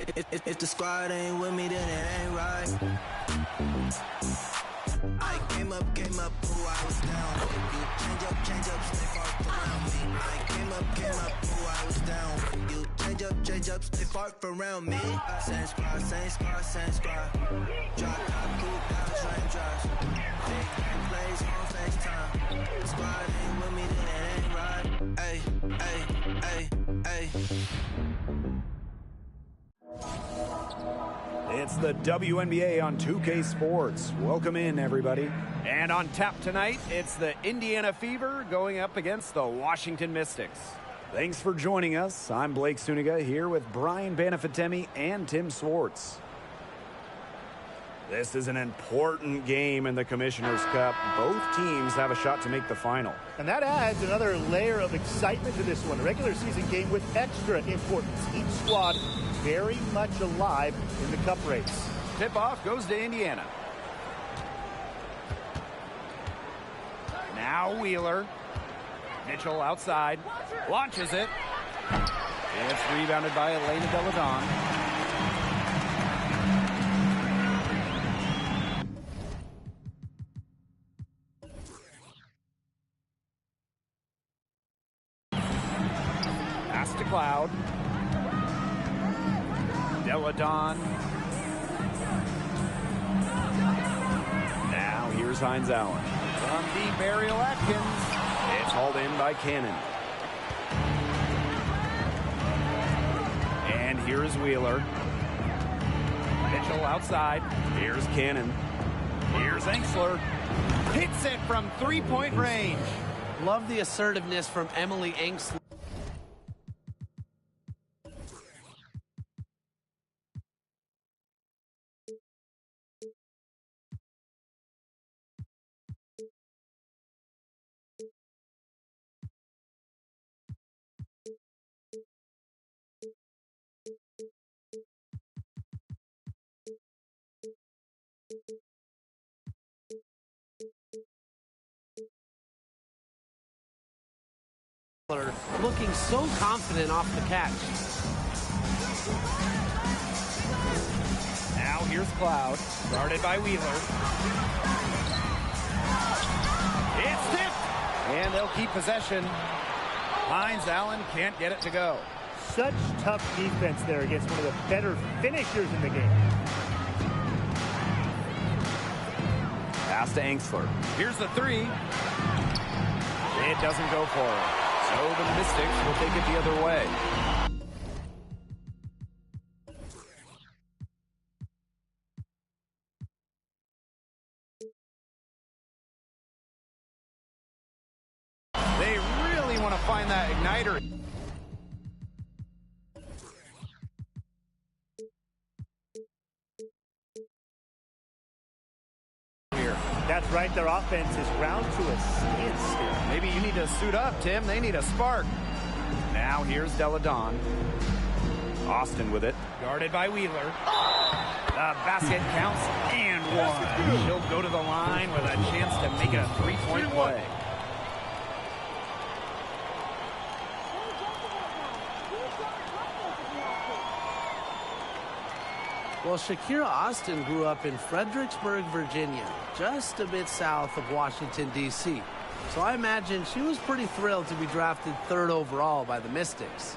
If the squad ain't with me, then it ain't right. I came up, ooh, I was down. You change up, stay far around me. I came up, ooh, I was down. You change up, stay far around me. Same squad. Drop top, cool down, train drops. Big game plays on FaceTime. The squad ain't with me, then it ain't right. Ay. It's the WNBA on 2K Sports. Welcome in, everybody. And on tap tonight, it's the Indiana Fever going up against the Washington Mystics. Thanks for joining us. I'm Blake Suniga here with Brian Banafitemi and Tim Swartz. This is an important game in the Commissioner's Cup. Both teams have a shot to make the final. And that adds another layer of excitement to this one. A regular season game with extra importance. Each squad very much alive in the cup race. Tip-off goes to Indiana. Now Wheeler. Mitchell outside. Launches it. It's rebounded by Elena Deladon. Pass to Cloud. Deladon. Now here's Hines Allen. From deep, Ariel Atkins. It's hauled in by Cannon. And here's Wheeler. Mitchell outside. Here's Cannon. Here's Engsler. Hits it from three-point range. Love the assertiveness from Emily Engsler. Looking so confident off the catch. Now here's Cloud, guarded by Wheeler. It's tipped, and they'll keep possession. Hines Allen can't get it to go. Such tough defense there against one of the better finishers in the game. Pass to Engsler. Here's the three. It doesn't go for him. So the Mystics will take it the other way. They really want to find that igniter. That's right, their offense is ground to a standstill. Maybe you need to suit up, Tim. They need a spark. Now here's Deladon. Austin with it. Guarded by Wheeler. The basket counts and one. She'll go to the line with a chance to make it a three-point play. Well, Shakira Austin grew up in Fredericksburg, Virginia, just a bit south of Washington, D.C. So I imagine she was pretty thrilled to be drafted 3rd overall by the Mystics.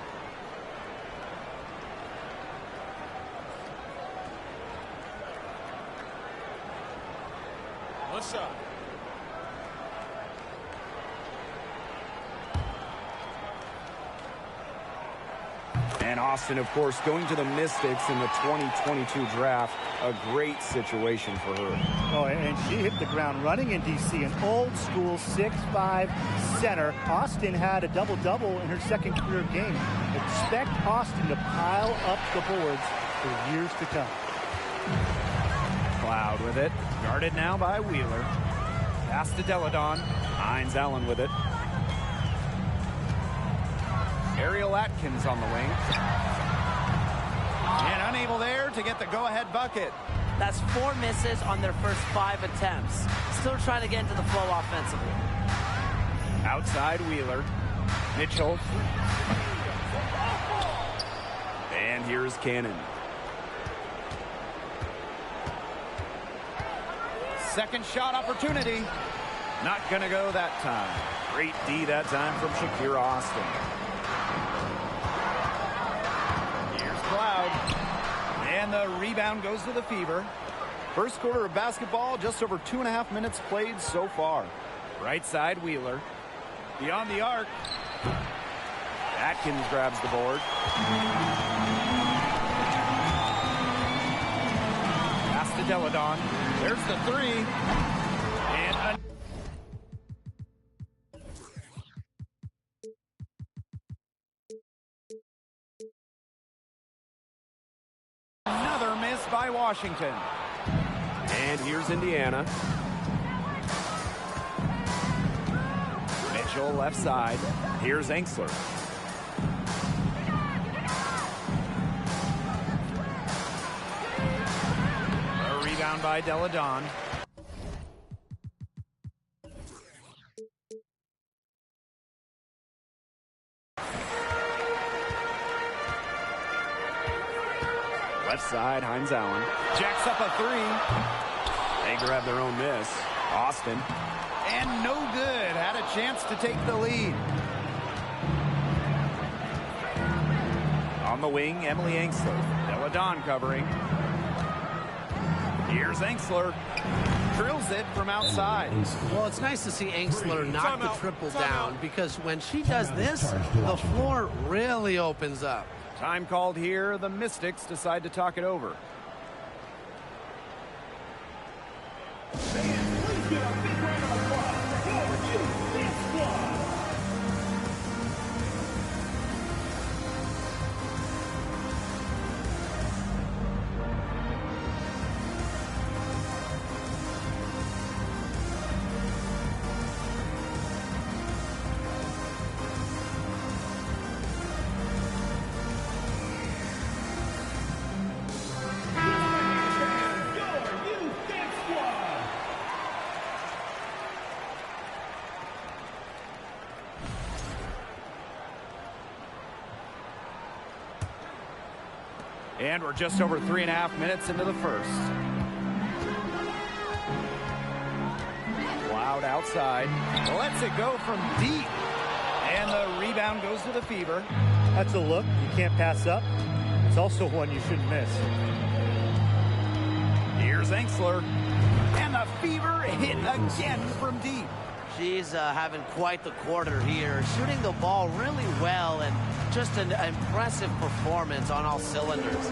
What's up? And Austin, of course, going to the Mystics in the 2022 draft. A great situation for her. Oh, and she hit the ground running in D.C. An old-school 6'5" center. Austin had a double-double in her second career game. Expect Austin to pile up the boards for years to come. Cloud with it. Guarded now by Wheeler. Pass to Deladon. Hines Allen with it. Ariel Atkins on the wing. And unable there to get the go-ahead bucket. That's 4 misses on their first 5 attempts. Still trying to get into the flow offensively. Outside Wheeler. Mitchell. And here's Cannon. second shot opportunity. Not going to go that time. Great D that time from Shakira Austin. Here's Cloud. And the rebound goes to the Fever. First quarter of basketball, just over 2.5 minutes played so far. Right side, Wheeler. Beyond the arc. Atkins grabs the board. Pass to Deladon. There's the three. And another miss by Washington. And here's Indiana. Mitchell left side. Here's Enksler. A rebound by Deladon. Left side, Hines Allen. Jacks up a three. They grab their own miss. Austin. And no good. Had a chance to take the lead. On the wing, Emily Enksler. Deladon covering. Here's Enksler. Drills it from outside. Well, it's nice to see Enksler knock the triple down because when she does this, the floor really opens up. Time called here. The Mystics decide to talk it over. And we're just over 3.5 minutes into the first. Cloud outside. Lets it go from deep. And the rebound goes to the Fever. That's a look you can't pass up. It's also one you shouldn't miss. Here's Enksler. And the Fever hit again from deep. She's having quite the quarter here, shooting the ball really well and just an impressive performance on all cylinders.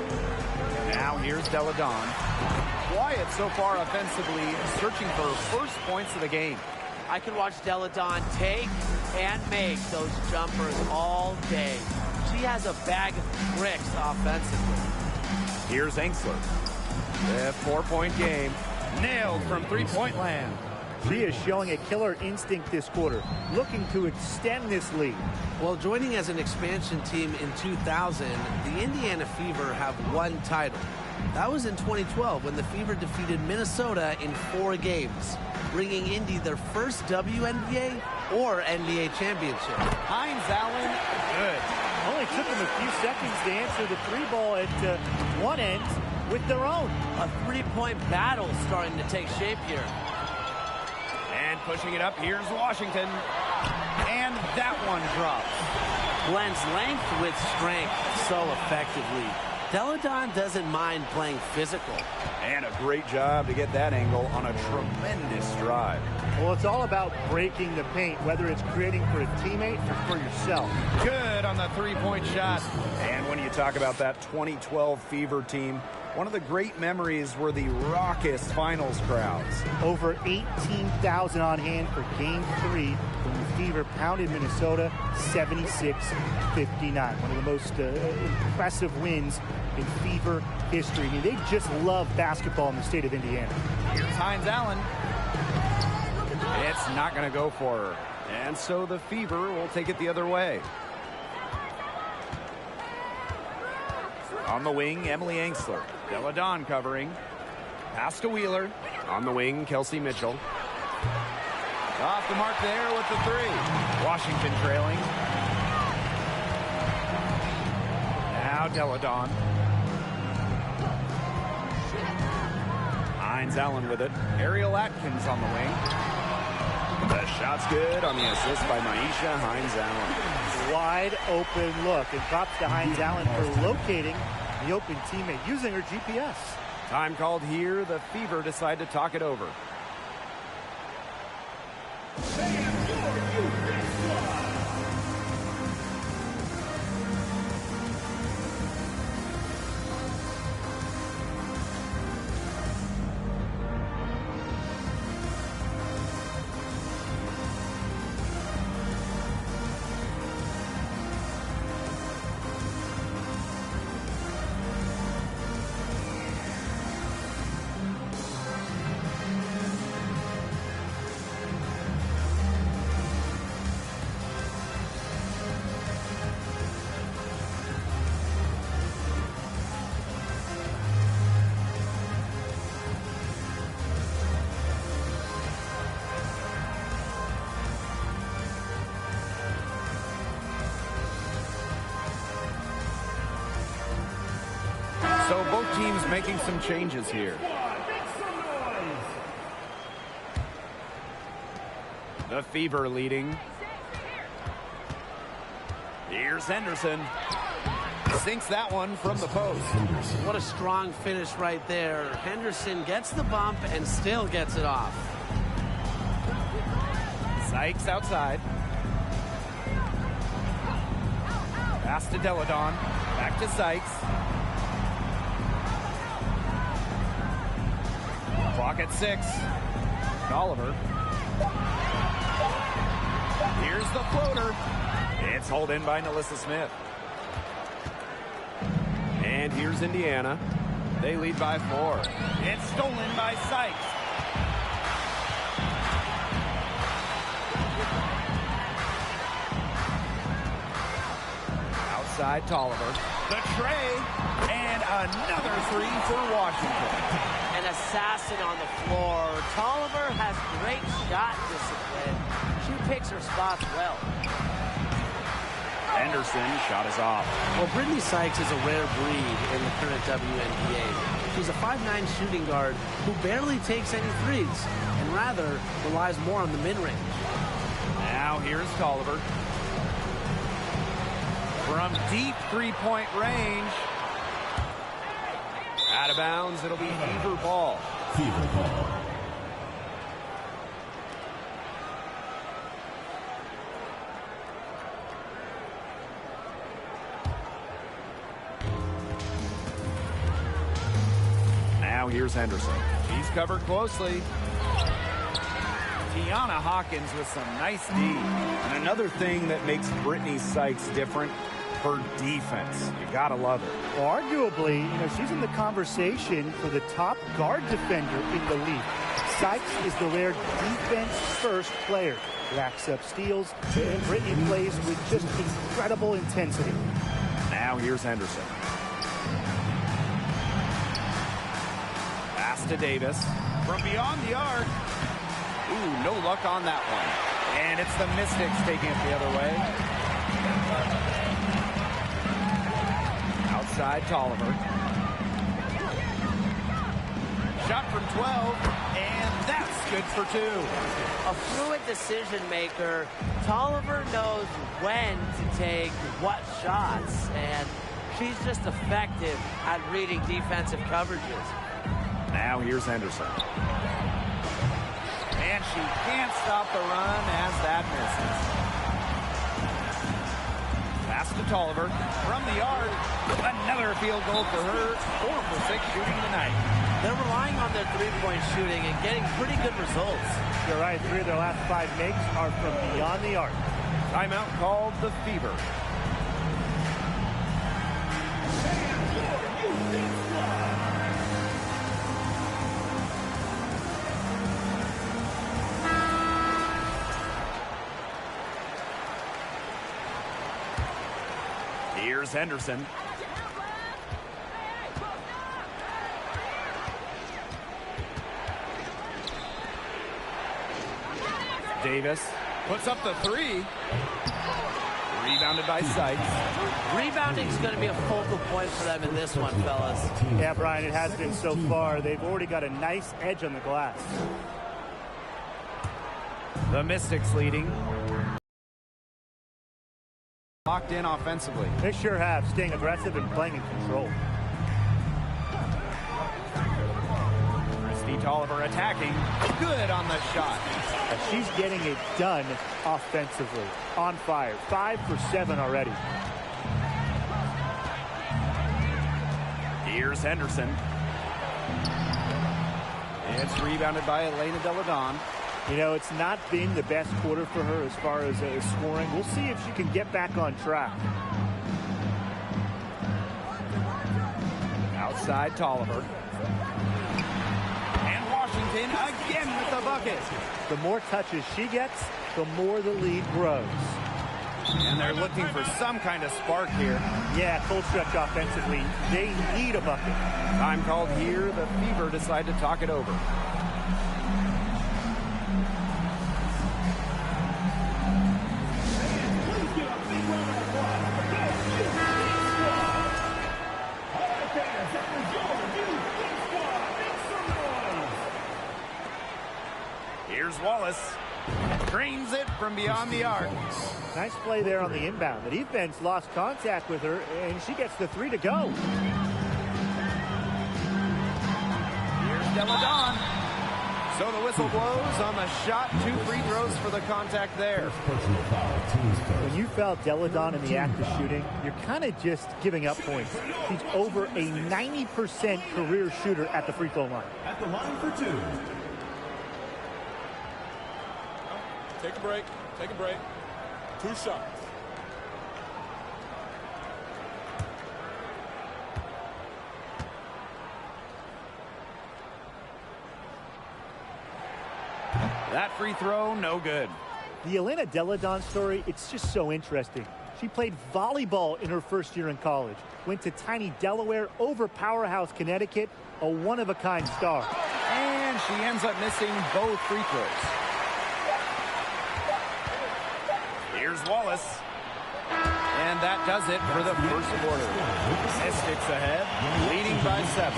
Now here's Deladon. Quiet so far offensively, searching for first points of the game. I could watch Deladon take and make those jumpers all day. She has a bag of bricks offensively. Here's Enksler. The 4-point game. Nailed from three-point land. She is showing a killer instinct this quarter, looking to extend this lead. Well, joining as an expansion team in 2000, the Indiana Fever have one title. That was in 2012 when the Fever defeated Minnesota in 4 games, bringing Indy their first WNBA or NBA championship. Hines Allen, good. Only took them a few seconds to answer the 3-ball at one end with their own. A 3-point battle starting to take shape here. And pushing it up, here's Washington. And that one drops. Blends length with strength so effectively. Deladon doesn't mind playing physical. And a great job to get that angle on a tremendous drive. Well, it's all about breaking the paint, whether it's creating for a teammate or for yourself. Good on the 3-point shot. And when you talk about that 2012 Fever team, one of the great memories were the raucous finals crowds. Over 18,000 on hand for Game 3 when the Fever pounded Minnesota 76-59. One of the most impressive wins in Fever history. I mean, they just love basketball in the state of Indiana. Here's Hines Allen. It's not going to go for her. And so the Fever will take it the other way. On the wing, Emily Enksler. Deladon covering. Pass to Wheeler. On the wing, Kelsey Mitchell. Off the mark there with the 3. Washington trailing. Now Deladon. Hines Allen with it. Ariel Atkins on the wing. The shot's good on the assist by Maisha Hines Allen. Wide open look. And props to Hines Allen for locating the open teammate using her GPS. Time called here. The Fever decide to talk it over. So both teams making some changes here. The Fever leading. Here's Henderson. Sinks that one from the post. What a strong finish right there. Henderson gets the bump and still gets it off. Sykes outside. Pass to Deladon. Back to Sykes. Clock at 6. Oliver. Here's the floater. It's hauled in by Nalissa Smith. And here's Indiana. They lead by 4. It's stolen by Sykes. Outside Tolliver. The tray. And another 3 for Washington. An assassin on the floor. Tolliver has great shot discipline. She picks her spots well. Anderson shot is off. Well, Brittany Sykes is a rare breed in the current WNBA. She's a 5'9" shooting guard who barely takes any threes and rather relies more on the mid-range. Now here's Tolliver. From deep three-point range. Out of bounds, it'll be Fever ball. Fever ball. Now here's Henderson. He's covered closely. Tiana Hawkins with some nice D. And another thing that makes Brittany Sykes different, her defense. You gotta love it. Well, arguably, she's in the conversation for the top guard defender in the league. Sykes is the rare defense-first player. Racks up steals, and Brittany plays with just incredible intensity. Now here's Henderson. Pass to Davis. From beyond the arc. Ooh, no luck on that one. And it's the Mystics taking it the other way. Outside Tolliver. Shot from 12, and that's good for 2. A fluid decision maker. Tolliver knows when to take what shots, and she's just effective at reading defensive coverages. Now here's Henderson. And she can't stop the run as that misses. Pass to Tolliver. From the arc, another field goal for her. 4 for 6 shooting tonight. They're relying on their three-point shooting and getting pretty good results. You're right, 3 of their last 5 makes are from beyond the arc. Timeout called the Fever. Here's Henderson. Davis puts up the 3. Rebounded by Sykes. Rebounding is going to be a focal point for them in this one, fellas. Yeah, Brian, it has been so far. They've already got a nice edge on the glass. The Mystics leading. Locked in offensively. They sure have, staying aggressive and playing in control. Christy Tolliver attacking. Good on the shot. She's getting it done offensively. On fire. 5 for 7 already. Here's Henderson. It's rebounded by Elena Deladon. You know, it's not been the best quarter for her as far as scoring. We'll see if she can get back on track. Outside Tolliver. And Washington again with the bucket. The more touches she gets, the more the lead grows. And they're looking for some kind of spark here. Yeah, full stretch offensively. They need a bucket. Time called here. The Fever decide to talk it over. Here's Wallace. Drains it from beyond the arc. Nice play there on the inbound. The defense lost contact with her, and she gets the 3 to go. Here's Deladon. So the whistle blows on the shot. 2 free throws for the contact there. When you foul Deladon in the act of shooting, you're kind of just giving up points. She's over a 90% career shooter at the free throw line. At the line for 2. Take a break. Take a break. 2 shots. That free throw, no good. The Elena Deladon story, it's just so interesting. She played volleyball in her first year in college. Went to tiny Delaware over Powerhouse, Connecticut. A one-of-a-kind star. And she ends up missing both free throws. Here's Wallace. And that does it for the first quarter. Mystics ahead, leading by 7.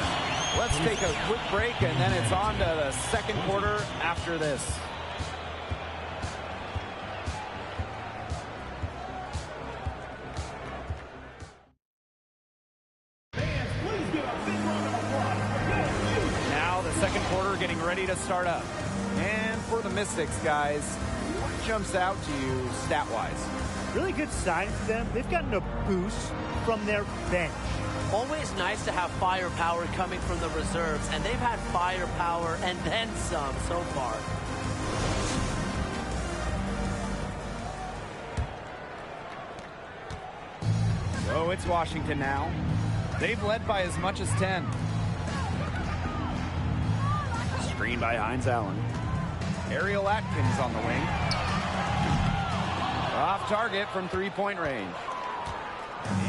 Let's take a quick break, and then it's on to the second quarter after this. Now the second quarter getting ready to start up. And for the Mystics, guys, what jumps out to you stat-wise? Really good sign for them. They've gotten a boost from their bench. Always nice to have firepower coming from the reserves, and they've had firepower and then some so far. So it's Washington now. They've led by as much as 10. Screen by Hines Allen. Ariel Atkins on the wing. Off target from three-point range.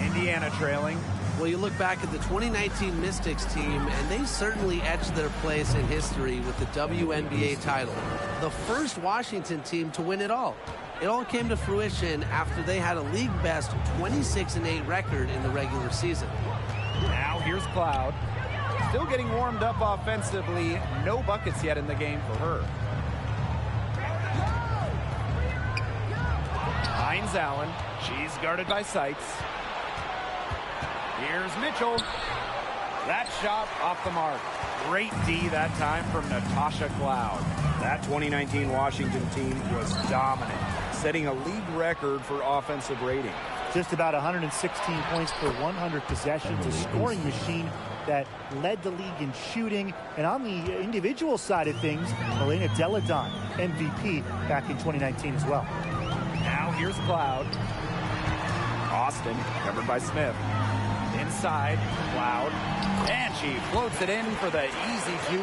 Indiana trailing. Well, you look back at the 2019 Mystics team, and they certainly etched their place in history with the WNBA title. The first Washington team to win it all. It all came to fruition after they had a league-best 26-8 record in the regular season. Now here's Cloud. Still getting warmed up offensively. No buckets yet in the game for her. Hines Allen. She's guarded by Sykes. Here's Mitchell. That shot off the mark. Great D that time from Natasha Cloud. That 2019 Washington team was dominant, setting a league record for offensive rating. Just about 116 points per 100 possessions, a scoring machine that led the league in shooting. And on the individual side of things, Elena Deladon, MVP back in 2019 as well. Now here's Cloud. Austin covered by Smith. Inside, Cloud. And she floats it in for the easy 2.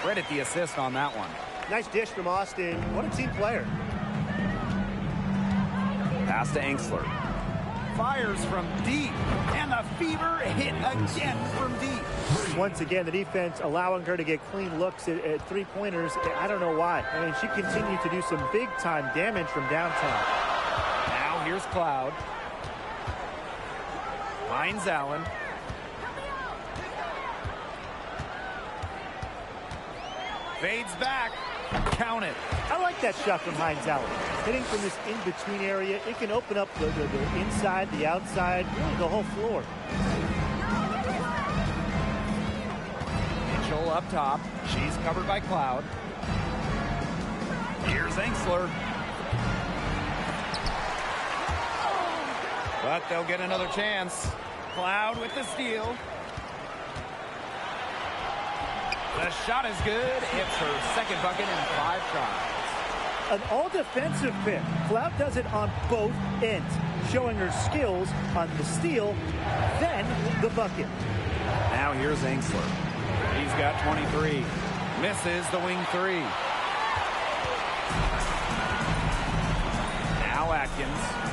Credit the assist on that one. Nice dish from Austin. What a team player. Pass to Angsler. Fires from deep. And the Fever hit again from deep. Once again, the defense allowing her to get clean looks at three-pointers. I don't know why. I mean, she continued to do some big-time damage from downtown. Now here's Cloud. Finds Allen. Fades back. Count it. I like that shot from Hines Allen. Hitting from this in-between area, it can open up the inside, the outside, really the whole floor. Mitchell up top. She's covered by Cloud. Here's Engsler. But they'll get another chance. Cloud with the steal. The shot is good. It's her second bucket in 5 shots. An all-defensive pick. Cloud does it on both ends, showing her skills on the steal, then the bucket. Now here's Engsler. He's got 23. Misses the wing 3. Now Atkins.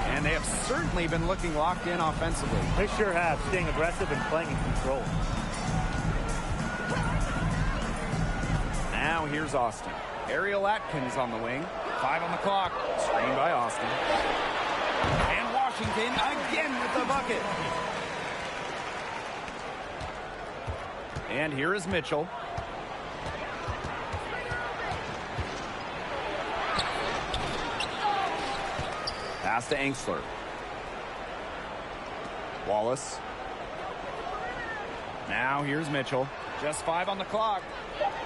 And they have certainly been looking locked in offensively. They sure have, staying aggressive and playing in control. Now here's Austin. Ariel Atkins on the wing. 5 on the clock. Screened by Austin. And Washington again with the bucket. And here is Mitchell. Pass to Engsler. Wallace. Now here's Mitchell. Just 5 on the clock.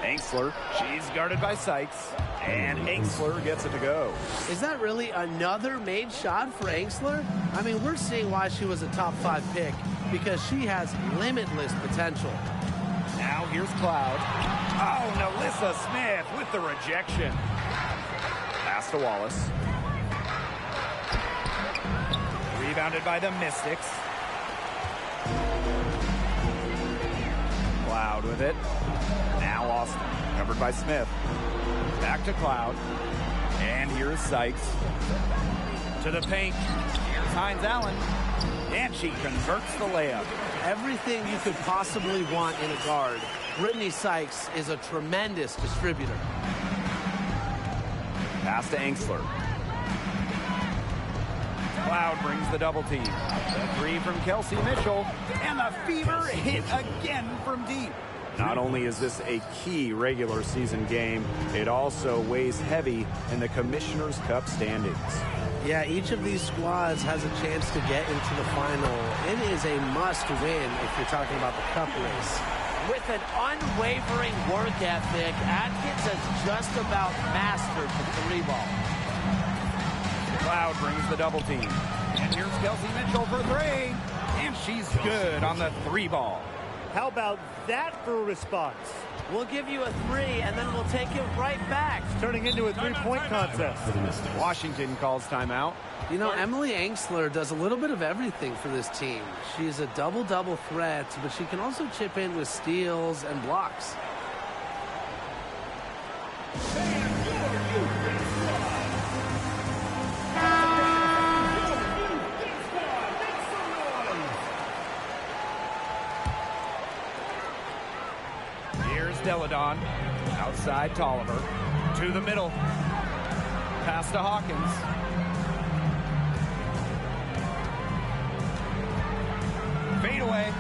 Engsler. She's guarded by Sykes. And Engsler gets it to go. Is that really another made shot for Engsler? I mean, we're seeing why she was a top 5 pick, because she has limitless potential. Now here's Cloud. Oh, Nalissa Smith with the rejection. Pass to Wallace. Rebounded by the Mystics. Cloud with it. Now Austin, covered by Smith. Back to Cloud. And here's Sykes. To the paint. Here's Hines Allen. And she converts the layup. Everything you could possibly want in a guard. Brittany Sykes is a tremendous distributor. Pass to Engsler. Cloud brings the double team. The 3 from Kelsey Mitchell. And the fever hit again from deep. Not only is this a key regular season game, it also weighs heavy in the Commissioner's Cup standings. Yeah, each of these squads has a chance to get into the final. It is a must-win if you're talking about the Cup race. With an unwavering work ethic, Atkins has just about mastered the 3 ball. Cloud brings the double team. And here's Kelsey Mitchell for 3. And she's good on the 3 ball. How about that for a response? We'll give you a 3, and then we'll take it right back. It's turning into a 3-point contest. Washington calls timeout. You know, Emily Engsler does a little bit of everything for this team. She's a double-double threat, but she can also chip in with steals and blocks. Deladon, outside Tolliver, to the middle, pass to Hawkins. Fade away,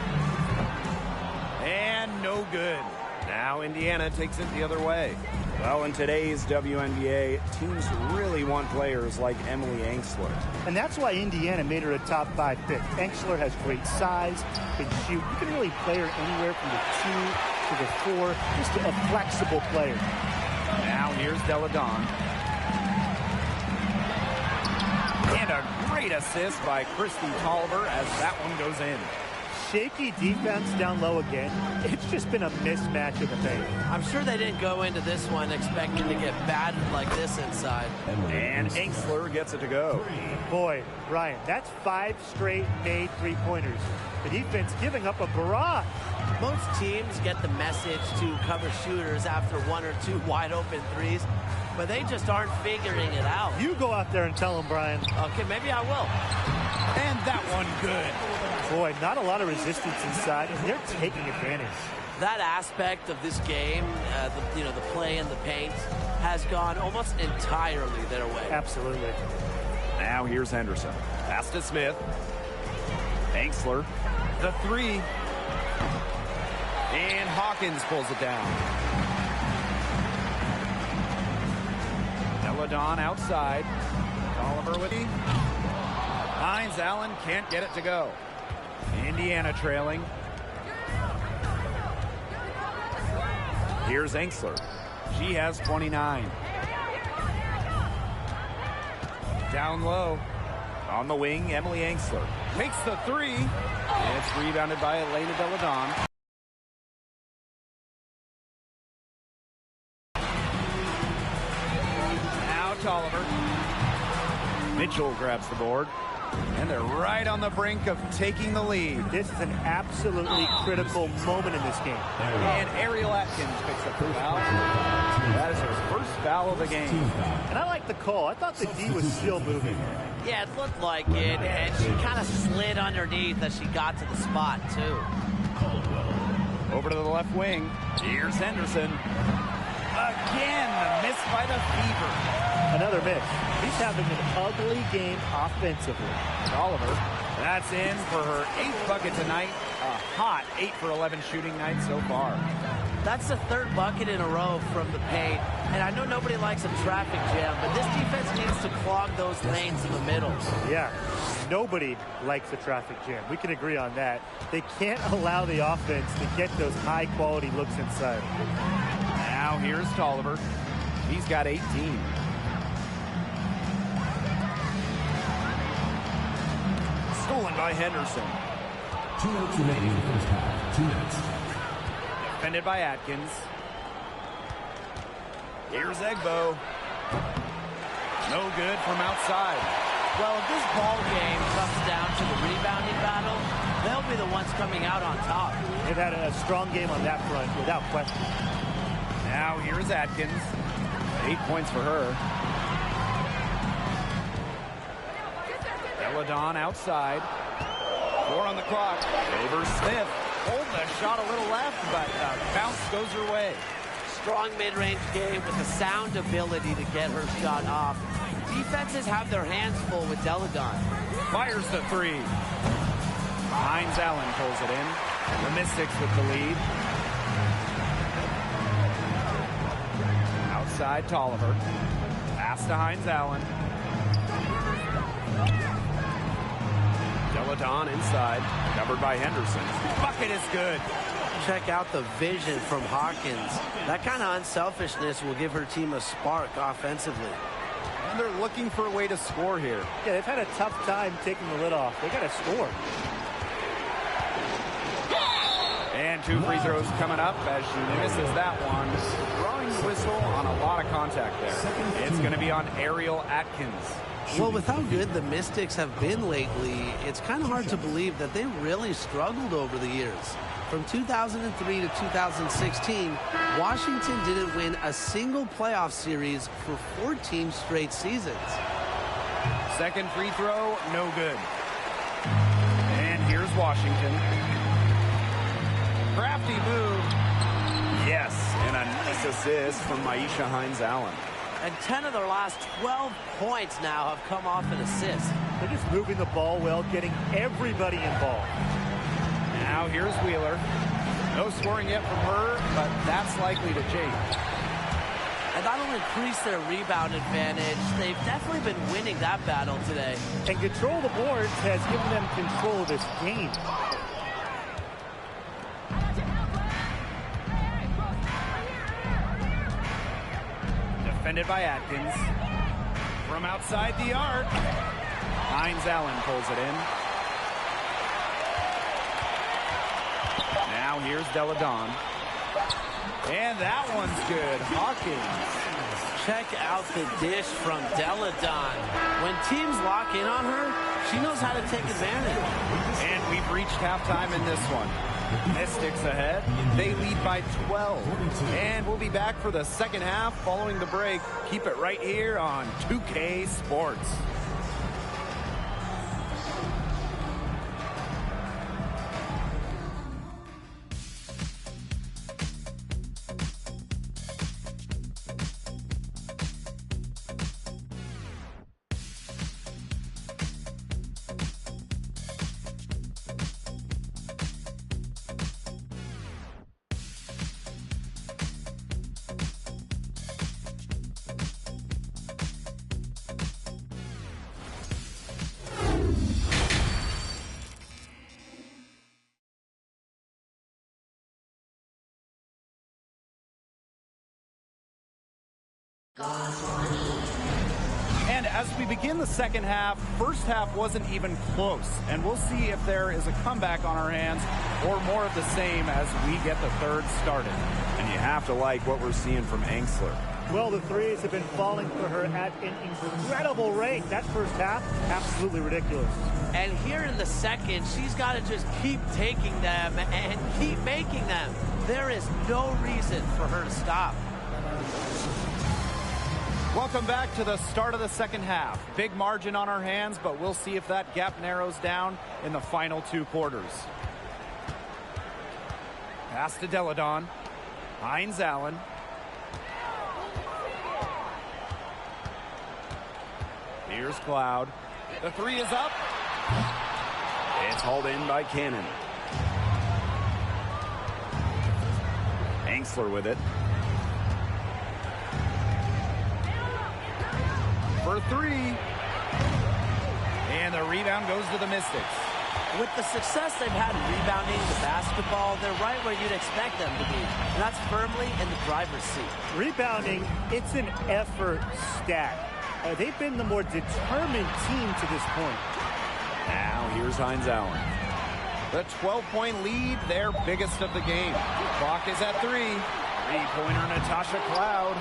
and no good. Now Indiana takes it the other way. Well, in today's WNBA, teams really want players like Emily Engsler. And that's why Indiana made her a top 5 pick. Engsler has great size, can shoot. You can really play her anywhere from the 2 to the 4, just a flexible player. Now here's Deladon. And a great assist by Christy Tolliver as that one goes in. Shaky defense down low again. It's just been a mismatch in the paint. I'm sure they didn't go into this one expecting to get battered like this inside. And Engsler gets it to go. Boy, Ryan, that's 5 straight made 3-pointers. The defense giving up a barrage. Most teams get the message to cover shooters after 1 or 2 wide open 3s, but they just aren't figuring it out. You go out there and tell them, Brian. Okay, maybe I will. And that one good. Boy, not a lot of resistance inside, and they're taking advantage. That aspect of this game, the play in the paint, has gone almost entirely their way. Absolutely. Now here's Henderson. Pass to Smith. Angsler, the three. And Hawkins pulls it down. Deladon outside. Oliver with it. Hines Allen can't get it to go. Indiana trailing. Here's Angsler. She has 29. Down low. On the wing, Emily Angsler makes the three. It's rebounded by Elena Deladon. Now Tolliver. Mitchell grabs the board. And they're right on the brink of taking the lead. This is an absolutely critical moment in this game. And Ariel Atkins picks up the foul. That is her first foul of the game. And I like the call. I thought the D was still moving. Yeah, it looked like it, and she kind of slid underneath as she got to the spot, too. Over to the left wing. Here's Henderson. Again, the miss by the Fever. Another miss. He's having an ugly game offensively. Oliver, that's in for her 8th bucket tonight. A hot 8 for 11 shooting night so far. That's the 3rd bucket in a row from the paint. And I know nobody likes a traffic jam, but this defense needs to clog those lanes in the middle. Yeah, nobody likes a traffic jam. We can agree on that. They can't allow the offense to get those high-quality looks inside. Now here's Tolliver. He's got 18. Stolen by Henderson. 2 minutes remaining in the first half. 2 minutes. Defended by Atkins. Here's Egbo. No good from outside. Well, if this ball game comes down to the rebounding battle, they'll be the ones coming out on top. They've had a strong game on that front, without question. Now here's Atkins. 8 points for her. Deladon outside. 4 on the clock. Over Smith. Hold the shot a little left, but bounce goes her way. Strong mid-range game with a sound ability to get her shot off. Defenses have their hands full with Deladon. Fires the three. Hines Allen pulls it in. The Mystics with the lead. Outside Tolliver. Pass to Hines Allen. Deladon inside. Covered by Henderson. Bucket is good. Check out the vision from Hawkins. That kind of unselfishness will give her team a spark offensively. And they're looking for a way to score here. Yeah, they've had a tough time taking the lid off. They got to score. And 2 free throws coming up as she misses that one. Drawing the whistle on a lot of contact there. It's going to be on Ariel Atkins. Well, with how good the Mystics have been lately, it's kind of hard to believe that they really struggled over the years. From 2003 to 2016, Washington didn't win a single playoff series for 14 straight seasons. Second free throw, no good. And here's Washington. Crafty move. Yes, and a nice assist from Maisha Hines Allen. And 10 of their last 12 points now have come off an assist. They're just moving the ball well, getting everybody involved. Now here's Wheeler. No scoring yet from her, but that's likely to change. And that'll increase their rebound advantage. They've definitely been winning that battle today. And control of the boards has given them control of this game. Defended by Atkins. From outside the arc. Hines Allen pulls it in. Now here's Deladon. And that one's good. Hawkins. Check out the dish from Deladon. When teams lock in on her, she knows how to take advantage. And we've reached halftime in this one. Mystics ahead. They lead by 12. And we'll be back for the second half following the break. Keep it right here on 2K Sports. And as we begin the second half, first half wasn't even close. And we'll see if there is a comeback on our hands or more of the same as we get the third started. And you have to like what we're seeing from Angsler. Well, the threes have been falling for her at an incredible rate. That first half, absolutely ridiculous. And here in the second, she's got to just keep taking them and keep making them. There is no reason for her to stop. Welcome back to the start of the second half. Big margin on our hands, but we'll see if that gap narrows down in the final two quarters. Pass to Deladon. Hines Allen. Here's Cloud. The three is up. It's hauled in by Cannon. Angsler with it. For three. And the rebound goes to the Mystics. With the success they've had rebounding the basketball, they're right where you'd expect them to be. And that's firmly in the driver's seat. Rebounding, it's an effort stat. They've been the more determined team to this point. Now here's Hines Allen. The 12-point lead, their biggest of the game. Clock is at 3. Three-pointer Natasha Cloud.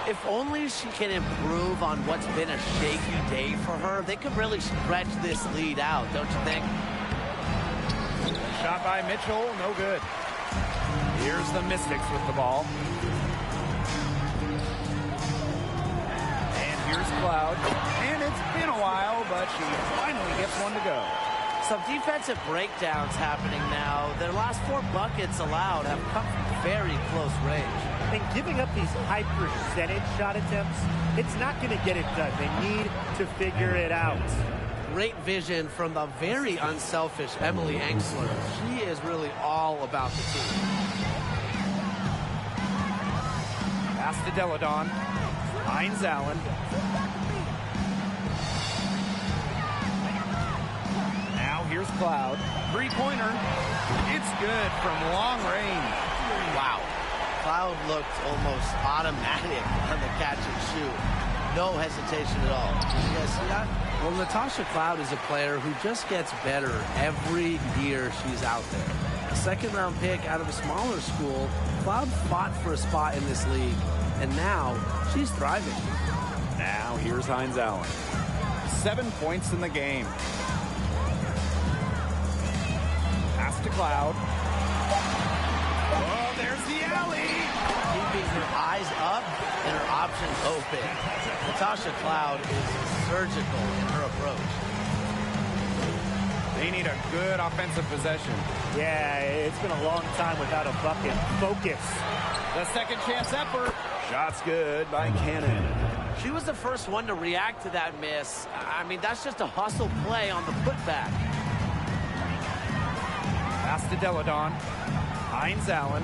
If only she can improve on what's been a shaky day for her, they could really stretch this lead out, don't you think? Shot by Mitchell, no good. Here's the Mystics with the ball. And here's Cloud. And it's been a while, but she finally gets one to go. Some defensive breakdowns happening now. Their last 4 buckets allowed have come from very close range. And giving up these high percentage shot attempts, it's not going to get it done. They need to figure it out. Great vision from the very unselfish Emily Angsler. She is really all about the team. Pass to Deladon. Hines Allen. Now here's Cloud. Three-pointer. It's good from long range. Wow. Cloud looked almost automatic on the catch and shoot. No hesitation at all. Did you guys see that? Well, Natasha Cloud is a player who just gets better every year she's out there. A second-round pick out of a smaller school, Cloud fought for a spot in this league, and now she's thriving. Now here's Hines Allen. 7 points in the game. Pass to Cloud. Oh, there's the alley. Keeping her eyes up and her options open. Natasha Cloud is surgical in her approach. They need a good offensive possession. Yeah, it's been a long time without a bucket. Focus. The second chance effort. Shot's good by Cannon. She was the first one to react to that miss. I mean, that's just a hustle play on the putback. Pass to Deladon. Hines Allen.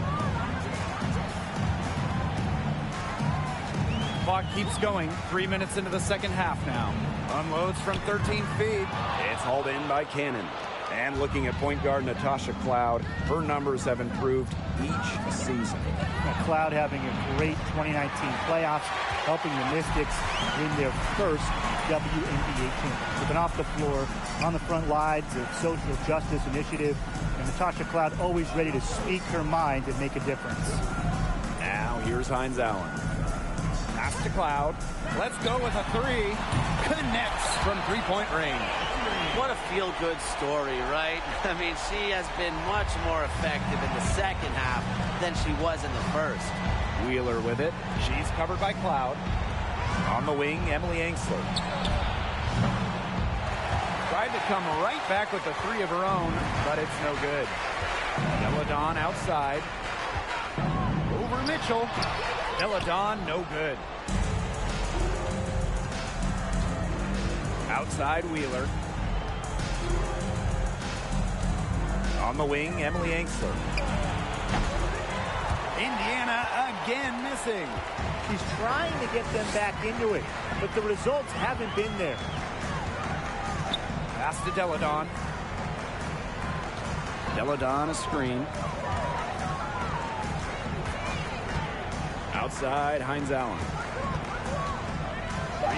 Clock keeps going. 3 minutes into the second half now. Unloads from 13 feet. It's hauled in by Cannon. And looking at point guard Natasha Cloud, her numbers have improved each season. Cloud having a great 2019 playoffs, helping the Mystics win their first WNBA championship. And off the floor, on the front lines, a social justice initiative, and Natasha Cloud always ready to speak her mind and make a difference. Now here's Hines Allen. Pass to Cloud. Let's go with a three. Connects from three-point range. What a feel-good story, right? I mean, she has been much more effective in the second half than she was in the first. Wheeler with it. She's covered by Cloud. On the wing, Emily Angsler. Tried to come right back with the three of her own, but it's no good. Deladon outside. Over Mitchell. Deladon, no good. Outside Wheeler. On the wing, Emily Angsler. Indiana again missing. She's trying to get them back into it, but the results haven't been there. Pass to Deladon. Deladon a screen. Outside, Hines Allen.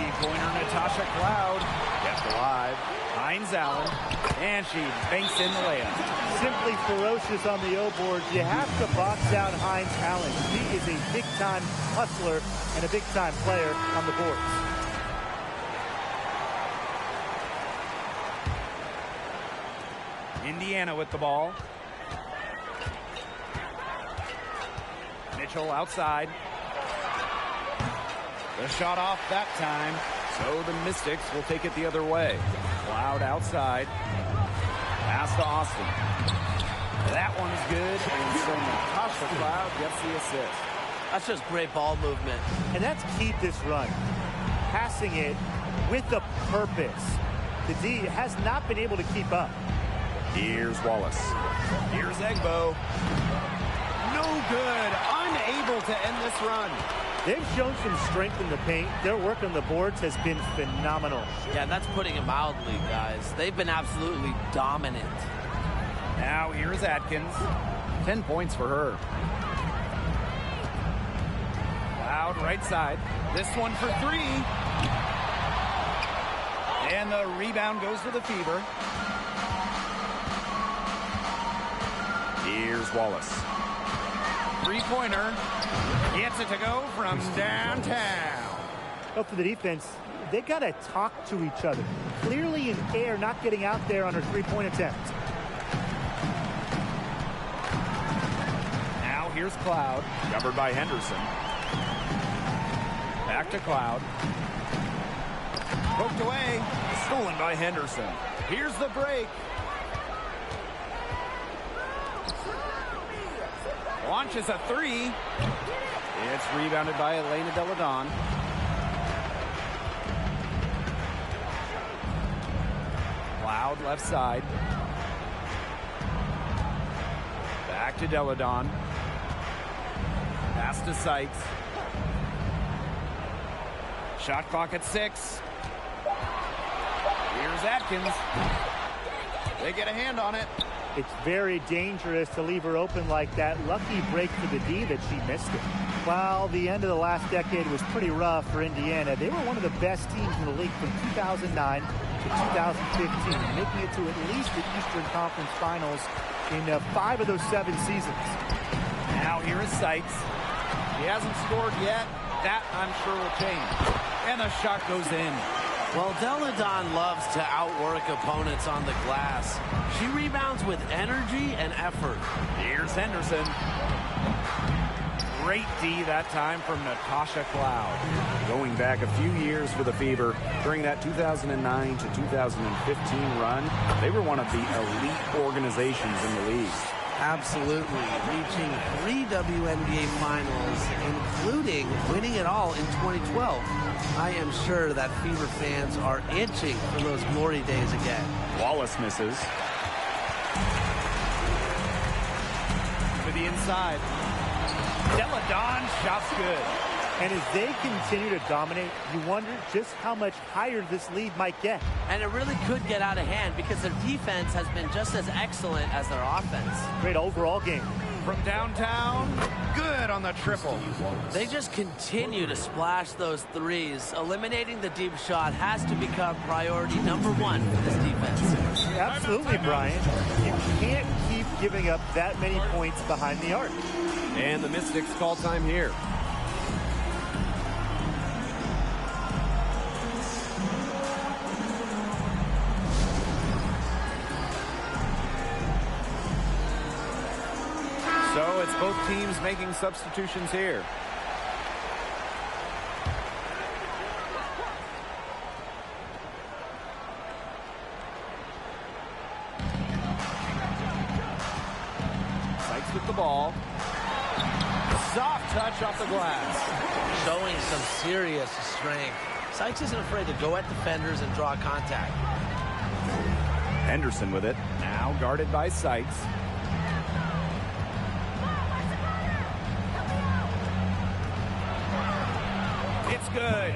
Three-pointer Natasha Cloud. Kept alive. Hines Allen. And she banks in the layup. Simply ferocious on the O-board. You have to box out Hines Allen. He is a big-time hustler and a big-time player on the boards. Indiana with the ball. Mitchell outside. The shot off that time. So the Mystics will take it the other way. Cloud outside. Pass to Austin. That one's good. And so Natasha Cloud gets the assist. That's just great ball movement. And that's key to this run. Passing it with a purpose. The D has not been able to keep up. Here's Wallace. Here's Egbo. No good. Unable to end this run. They've shown some strength in the paint. Their work on the boards has been phenomenal. Yeah, that's putting it mildly, guys. They've been absolutely dominant. Now here's Atkins. 10 points for her. Cloud right side. This one for three. And the rebound goes to the Fever. Here's Wallace. Three-pointer. Gets it to go from downtown. Up for the defense, they got to talk to each other. Clearly in air, not getting out there on her three-point attempt. Now here's Cloud. Covered by Henderson. Back to Cloud. Poked away. Stolen by Henderson. Here's the break. Launches a three. It's rebounded by Elena Deladon. Cloud left side. Back to Deladon. Pass to Sykes. Shot clock at 6. Here's Atkins. They get a hand on it. It's very dangerous to leave her open like that. Lucky break for the D that she missed it. While the end of the last decade was pretty rough for Indiana, they were one of the best teams in the league from 2009 to 2015, making it to at least the Eastern Conference Finals in 5 of those 7 seasons. Now here is Sykes. He hasn't scored yet. That, I'm sure, will change. And the shot goes in. Well, Deladon loves to outwork opponents on the glass. She rebounds with energy and effort. Here's Henderson. Great D that time from Natasha Cloud. Going back a few years for the Fever, during that 2009 to 2015 run, they were one of the elite organizations in the league. Absolutely. Reaching 3 WNBA finals, including winning it all in 2012. I am sure that Fever fans are itching for those glory days again. Wallace misses. To the inside. Deladon shot's good. And as they continue to dominate, you wonder just how much higher this lead might get. And it really could get out of hand because their defense has been just as excellent as their offense. Great overall game. From downtown, good on the triple. They just continue to splash those threes. Eliminating the deep shot has to become priority number 1 for this defense. Absolutely, Brian. You can't keep giving up that many points behind the arc. And the Mystics call time here. So it's both teams making substitutions here. Sykes with the ball. Soft touch off the glass. Showing some serious strength. Sykes isn't afraid to go at defenders and draw contact. Henderson with it. Now guarded by Sykes. It's good.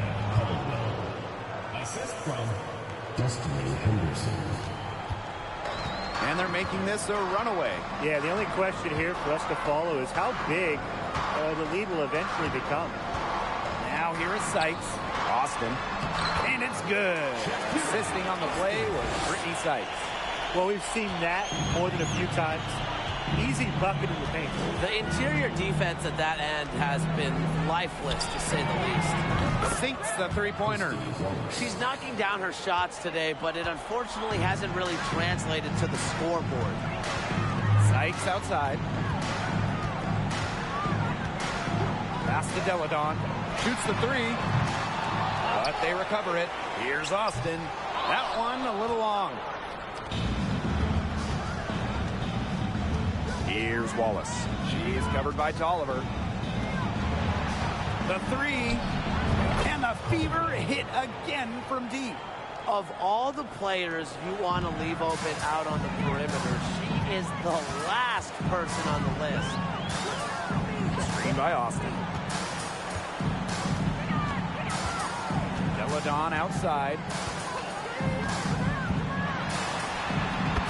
Assist from Destiny Henderson. And they're making this a runaway. Yeah, the only question here for us to follow is how big the lead will eventually become. Now here is Sykes. Austin. And it's good. Assisting on the play was Brittany Sykes. Well, we've seen that more than a few times. Easy bucket in the paint. The interior defense at that end has been lifeless, to say the least. Sinks the three-pointer. She's knocking down her shots today, but it unfortunately hasn't really translated to the scoreboard. Sykes outside. Pass to Deladon. Shoots the three. But they recover it. Here's Austin. That one a little long. Here's Wallace. She's covered by Tolliver. The three. And the Fever hit again from deep. Of all the players you want to leave open out on the perimeter, she is the last person on the list. Screened by Austin. Deladon outside.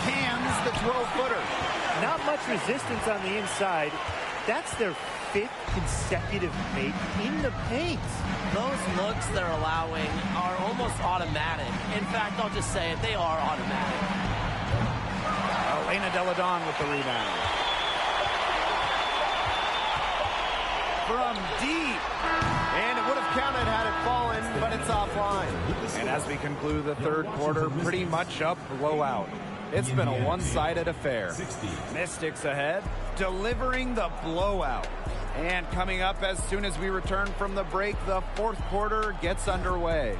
Cans the 12-footer. Not much resistance on the inside. That's their 5th consecutive make in the paint. Those looks they're allowing are almost automatic. In fact, I'll just say it, they are automatic. Elena Deladon with the rebound. From deep. And it would have counted had it fallen, but it's offline. And as we conclude the third quarter, pretty much a blowout. It's been a one-sided affair. Mystics ahead, delivering the blowout. And coming up as soon as we return from the break, the fourth quarter gets underway.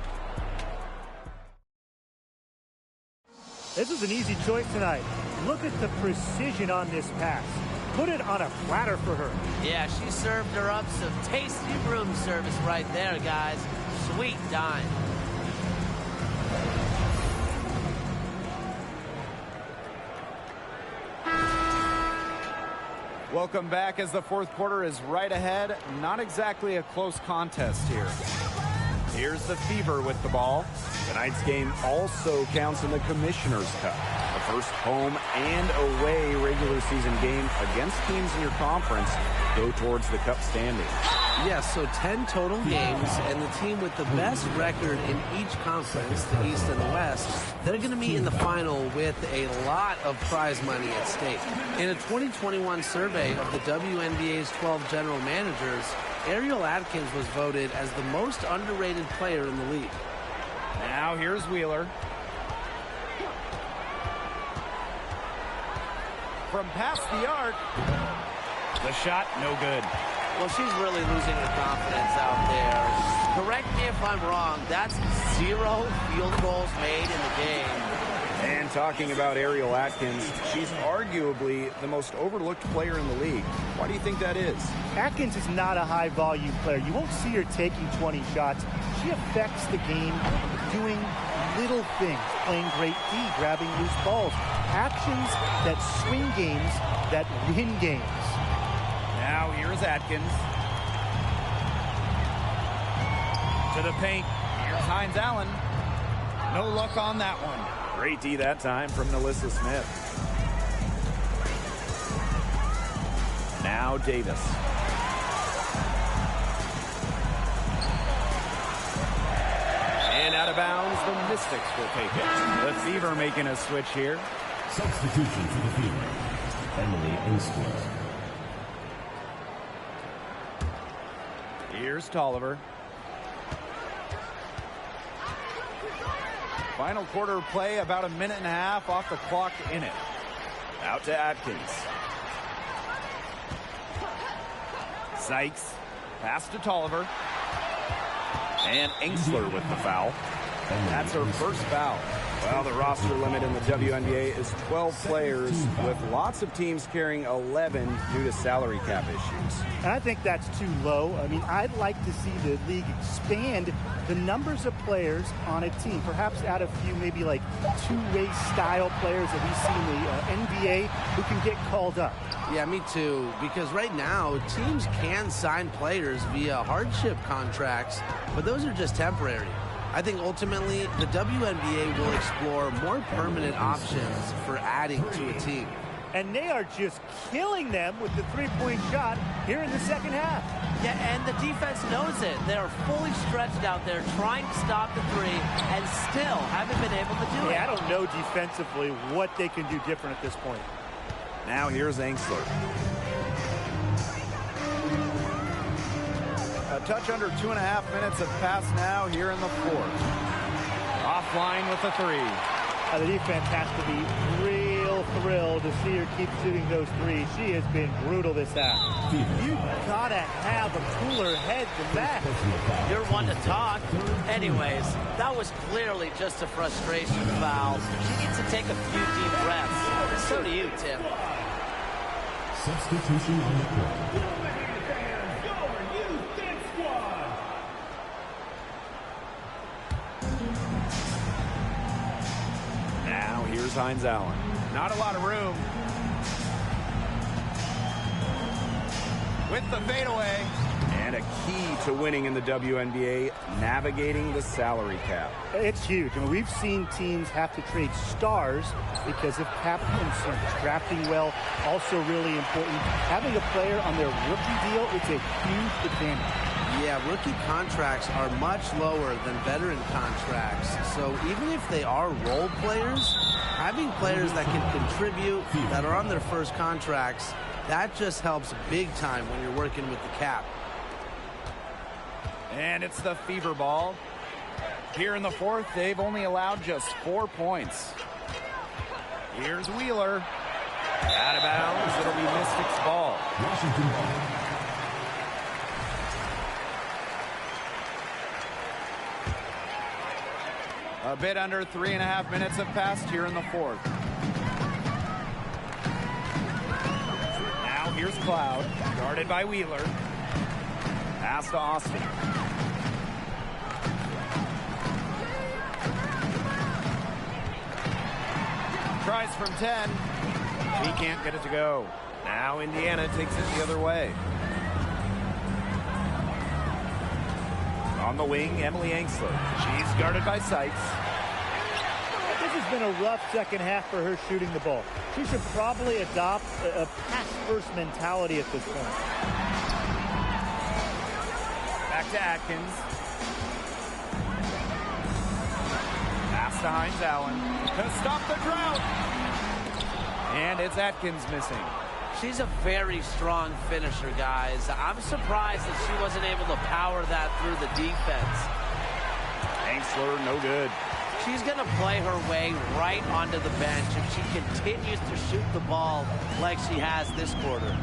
This was an easy choice tonight. Look at the precision on this pass. Put it on a platter for her. Yeah, she served her up some tasty room service right there, guys. Sweet dime. Welcome back as the fourth quarter is right ahead. Not exactly a close contest here. Here's the Fever with the ball. Tonight's game also counts in the Commissioner's Cup, the first home and away regular season game against teams in your conference go towards the Cup standings. Yes, so 10 total games, and the team with the best record in each conference, the East and the West, they're going to meet in the final with a lot of prize money at stake. In a 2021 survey of the WNBA's 12 general managers, Ariel Atkins was voted as the most underrated player in the league. Now here's Wheeler. From past the arc. The shot, no good. Well, she's really losing her confidence out there. Correct me if I'm wrong. That's 0 field goals made in the game. And talking about Ariel Atkins, she's arguably the most overlooked player in the league. Why do you think that is? Atkins is not a high-volume player. You won't see her taking 20 shots. She affects the game doing little things, playing great D, grabbing loose balls, actions that swing games, that win games. Now here's Atkins. To the paint. Here's Hines Allen. No luck on that one. Great D that time from Nalissa Smith. Now Davis. And out of bounds, the Mystics will take it. The Fever making a switch here. Substitution for the Fever. Emily Ainsworth. Here's Tolliver. Final quarter play, about a minute and a half off the clock in it. Out to Atkins. Sykes. Pass to Tolliver. And Ainsler with the foul. That's her first foul. Well, the roster limit in the WNBA is 12 players, with lots of teams carrying 11 due to salary cap issues. And I think that's too low. I mean, I'd like to see the league expand the numbers of players on a team. Perhaps add a few, maybe like two-way style players that we see in the NBA who can get called up. Yeah, me too. Because right now, teams can sign players via hardship contracts, but those are just temporary. I think ultimately the WNBA will explore more permanent options for adding to a team. And they are just killing them with the three-point shot here in the second half. Yeah, and the defense knows it. They're fully stretched out there trying to stop the three and still haven't been able to do it. Yeah, I don't know defensively what they can do different at this point. Now here's Engstler. A touch under 2.5 minutes have passed now here in the fourth. Offline with the three. The defense has to be real thrilled to see her keep shooting those threes. She has been brutal this half. You gotta have a cooler head than that. You're one to talk. Anyways, that was clearly just a frustration foul. She needs to take a few deep breaths. So do you, Tim. Substitution on the court. Now here's Hines Allen. Not a lot of room. With the fadeaway. And a key to winning in the WNBA, navigating the salary cap. It's huge. I mean, we've seen teams have to trade stars because of cap concerns. Drafting well, also really important. Having a player on their rookie deal, it's a huge advantage. Yeah, rookie contracts are much lower than veteran contracts. So even if they are role players, having players that can contribute, that are on their first contracts, that just helps big time when you're working with the cap. And it's the Fever ball. Here in the fourth, they've only allowed just 4 points. Here's Wheeler. Out of bounds. It'll be Mystics ball. Washington ball. A bit under 3.5 minutes have passed here in the fourth. Now here's Cloud, guarded by Wheeler. Pass to Austin. Tries from 10. He can't get it to go. Now Indiana takes it the other way. On the wing, Emily Engstler. She's guarded by Sykes. This has been a rough second half for her shooting the ball. She should probably adopt a pass-first mentality at this point. Back to Atkins. Pass to Hines Allen to stop the drought. And it's Atkins missing. She's a very strong finisher, guys. I'm surprised that she wasn't able to power that through the defense. Engstler, no good. She's going to play her way right onto the bench if she continues to shoot the ball like she has this quarter.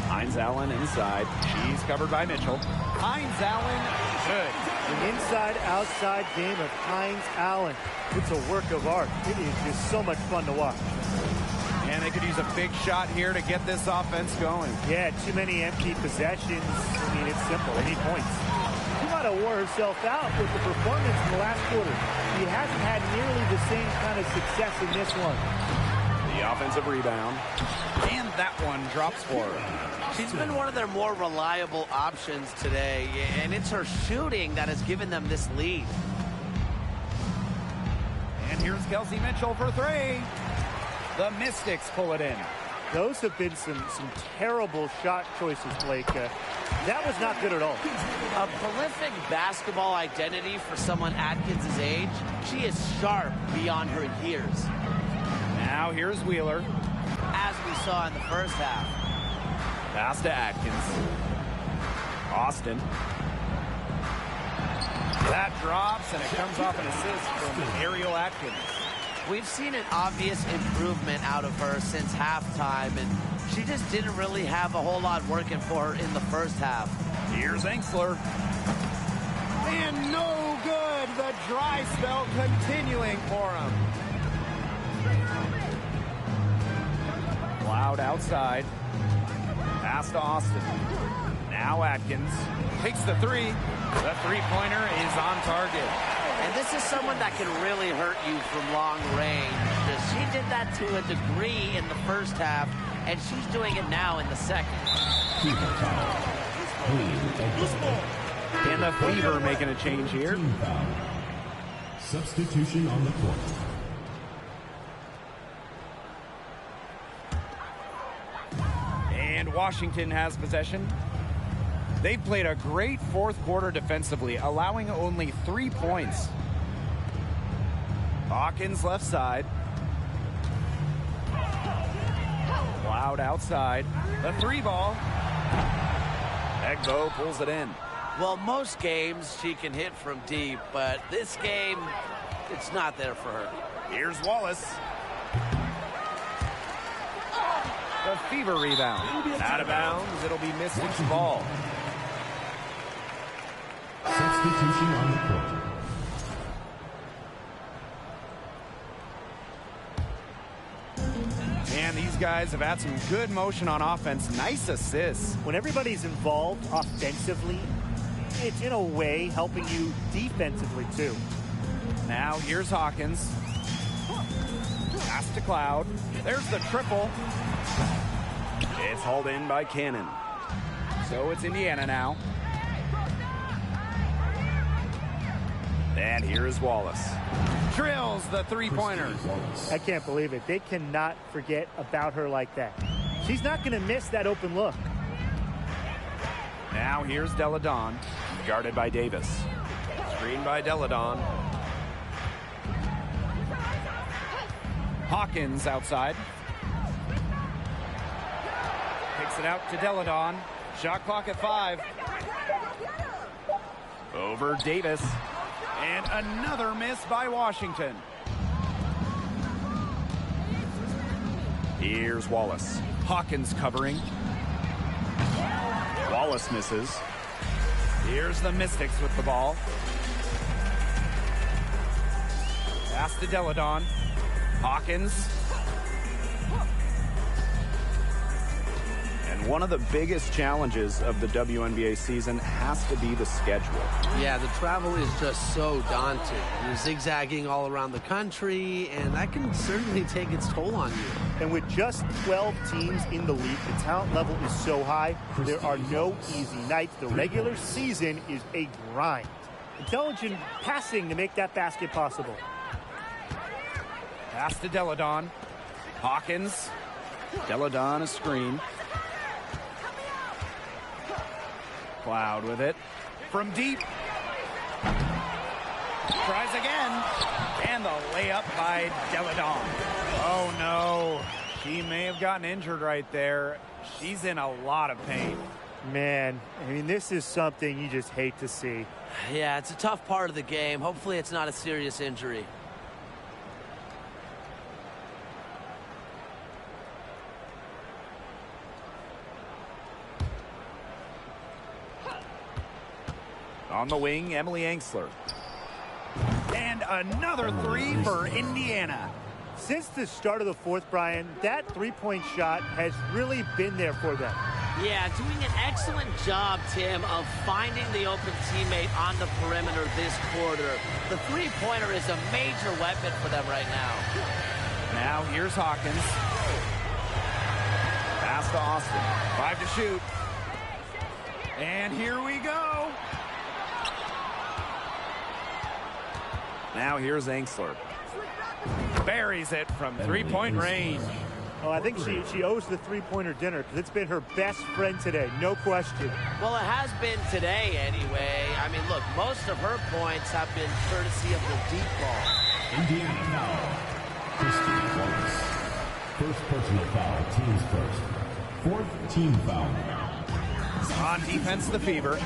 Hines Allen inside. She's covered by Mitchell. Hines Allen, good. An inside-outside game of Hines Allen. It's a work of art. It is just so much fun to watch. And they could use a big shot here to get this offense going. Yeah, too many empty possessions. I mean, it's simple. They need points. She might have wore herself out with the performance in the last quarter. She hasn't had nearly the same kind of success in this one. The offensive rebound. And that one drops for her. She's been one of their more reliable options today, and it's her shooting that has given them this lead. And here's Kelsey Mitchell for three. The Mystics pull it in. Those have been some terrible shot choices, Blake. That was not good at all. A prolific basketball identity for someone Atkins' age. She is sharp beyond her years. Now here's Wheeler. As we saw in the first half. Pass to Atkins. Austin. That drops, and it comes off an assist from Ariel Atkins. We've seen an obvious improvement out of her since halftime, and she just didn't really have a whole lot working for her in the first half. Here's Engstler. And no good. The dry spell continuing for him. Cloud outside. Pass to Austin. Now Atkins takes the three. The three-pointer is on target. And this is someone that can really hurt you from long range. She did that to a degree in the first half, and she's doing it now in the second. And the Fever making a change here. Substitution on the court. And Washington has possession. They've played a great fourth quarter defensively, allowing only 3 points. Hawkins left side. Cloud outside. The 3 ball. Egbo pulls it in. Well, most games she can hit from deep, but this game, it's not there for her. Here's Wallace. The Fever rebound. Out of bounds. It'll be Mystics' ball. Substitution on the court. And these guys have had some good motion on offense. Nice assists. When everybody's involved offensively, it's in a way helping you defensively too. Now here's Hawkins. Pass to Cloud. There's the triple. It's hauled in by Cannon. So it's Indiana now. And here is Wallace. Drills the three-pointer. I can't believe it. They cannot forget about her like that. She's not going to miss that open look. Now here's Deladon, guarded by Davis. Screen by Deladon. Hawkins outside. Picks it out to Deladon. Shot clock at 5. Over Davis. And another miss by Washington. Here's Wallace. Hawkins covering. Wallace misses. Here's the Mystics with the ball. Pass to Deladon. Hawkins. And one of the biggest challenges of the WNBA season has to be the schedule. Yeah, the travel is just so daunting. You're zigzagging all around the country, and that can certainly take its toll on you. And with just 12 teams in the league, the talent level is so high, there are no easy nights. The regular season is a grind. Intelligent passing to make that basket possible. Pass to Deladon. Hawkins. Deladon a screen. Cloud with it. From deep. Tries again. And the layup by Deladon. Oh, no. She may have gotten injured right there. She's in a lot of pain. Man, I mean, this is something you just hate to see. Yeah, it's a tough part of the game. Hopefully it's not a serious injury. On the wing, Emily Angsler. And another 3 for Indiana. Since the start of the fourth, Brian, that three-point shot has really been there for them. Yeah, doing an excellent job, Tim, of finding the open teammate on the perimeter this quarter. The three-pointer is a major weapon for them right now. Now here's Hawkins. Pass to Austin. 5 to shoot. And here we go. Now here's Angsler. Buries it from three-point range. Oh, I think she owes the three-pointer dinner because it's been her best friend today, no question. Well, it has been today anyway. I mean, look, most of her points have been courtesy of the deep ball. Indiana foul. Christy Wallace. First personal foul, team's first. Fourth team foul. On defense, the Fever.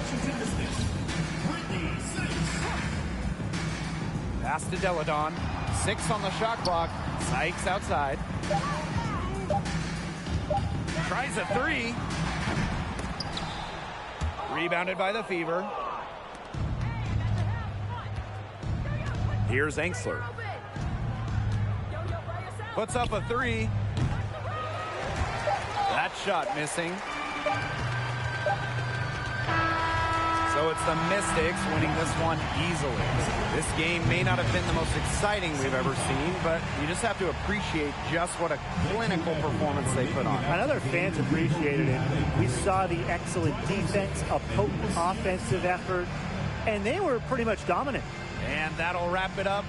Pass to Deladon. 6 on the shot clock. Sykes outside. Tries a 3. Rebounded by the Fever. Here's Angsler. Puts up a 3. That shot missing. So it's the Mystics winning this one easily. This game may not have been the most exciting we've ever seen, but you just have to appreciate just what a clinical performance they put on. I know their fans appreciated it. We saw the excellent defense, a potent offensive effort, and they were pretty much dominant. And that'll wrap it up